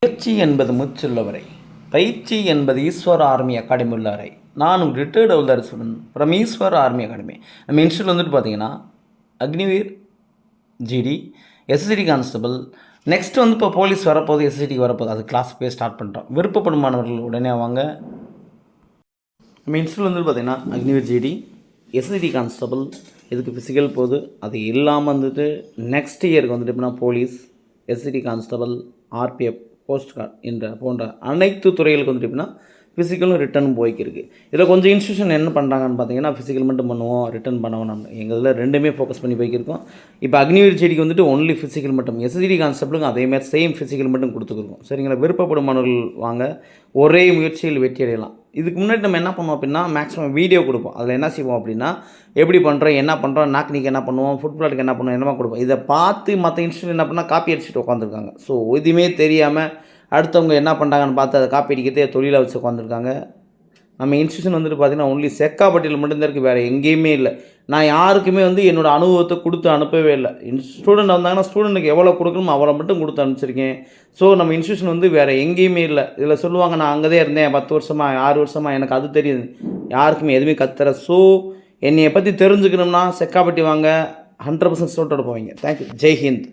முயற்சி என்பது மூச்சுள்ளவரை, பயிற்சி என்பது ஈஸ்வர ஆர்மி அகாடமி உள்ளவரை. நான் retired havildar student from Eswara army academy. நம்ம இன்ஸ்டியூட் வந்துட்டு பார்த்தீங்கன்னா Agniveer GD, SSD constable, next வந்து இப்போ போலீஸ் வரப்போகுது, எஸ்எஸ்டிக்கு வரப்போகுது. அது கிளாஸ் போய் ஸ்டார்ட் பண்ணுறோம். விருப்பப்படும் மாணவர்கள் உடனே வாங்க. நம்ம இன்ஸ்டியூட் வந்துட்டு பார்த்தீங்கன்னா அக்னிவீர் ஜிடி, எஸ்எஸ்டி கான்ஸ்டபிள், இதுக்கு ஃபிசிக்கல் போகுது. அது இல்லாமல் வந்துட்டு நெக்ஸ்ட் இயருக்கு வந்துட்டு எப்படின்னா police, SSD constable, RPF, coast guard என்ற போன்ற அனைத்து துறைகளுக்கு வந்துட்டு எப்படின்னா ஃபிசிக்கலும் ரிட்டர்னும் போய்க்கிருக்கு. இதில் கொஞ்சம் இன்ஸ்டியூஷன் என்ன பண்ணுறாங்கன்னு பார்த்தீங்கன்னா ஃபிசிக்கல் மட்டும் பண்ணுவோம், ரிட்டன் பண்ணுவோம். நம்ம எங்கள் இதில் ரெண்டுமே ஃபோக்கஸ் பண்ணி போய்க்கிருக்கோம். இப்போ அக்னிவீர் செடிக்கு வந்துட்டு ஒன்லி ஃபிசிக்கல் மட்டும், எஸ்எஸ்டி கான்செப்ட்டுக்கும் அதேமாதிரி சேம் ஃபிசிக்கல் மட்டும் கொடுத்துருக்கோம். சரிங்களா? விருப்பப்படும் மாணவர்கள் வாங்க, ஒரே முயற்சியில் வெற்றி அடையலாம். இதுக்கு முன்னாடி நம்ம என்ன பண்ணுவோம் அப்படின்னா மேக்ஸிமம் வீடியோ கொடுப்போம். அதில் என்ன செய்வோம் அப்படின்னா எப்படி பண்ணுறோம், என்ன பண்ணுறோம், நாக்னிக்கு என்ன பண்ணுவோம், ஃபுட் ப்ளாட்டுக்கு என்ன பண்ணுவோம், என்னமா கொடுப்போம். இதை பார்த்து மற்ற இன்ஸ்டியூட் என்ன பண்ணால் காப்பி அடிச்சுட்டு உட்காந்துருக்காங்க. ஸோ எதுவுமே தெரியாமல் அடுத்தவங்க என்ன பண்ணுறாங்கன்னு பார்த்து அதை காப்பி அடிக்கிறதே தொழிலாக வச்சு உட்காந்துருக்காங்க. நம்ம இன்ஸ்டியூஷன் வந்துட்டு பார்த்திங்கன்னா ஒன்லி செக்காப்பட்டியில் மட்டும்தான் இருக்குது, வேறு எங்கேயுமே இல்லை. நான் யாருக்குமே வந்து என்னோடய அனுபவத்தை கொடுத்து அனுப்பவே இல்லை. ஸ்டூடெண்ட் வந்தாங்கன்னா ஸ்டூடெண்ட்டுக்கு எவ்வளோ கொடுக்கணுமோ அவ்வளோ மட்டும் கொடுத்து அனுப்பிச்சிருக்கேன். ஸோ நம்ம இன்ஸ்டியூஷன் வந்து வேறு எங்கேயுமே இல்லை. இதில் சொல்லுவாங்க நான் அங்கே தான் இருந்தேன் 10 வருஷமாக 6 வருஷமாக எனக்கு அது தெரியுது. யாருக்குமே எதுவுமே கத்துற. ஸோ என்னையை பற்றி தெரிஞ்சுக்கணும்னா செக்காப்பட்டி வாங்க, 100% ஸ்டூடெண்ட் போவீங்க. தேங்க்யூ. ஜெய் ஹிந்த்.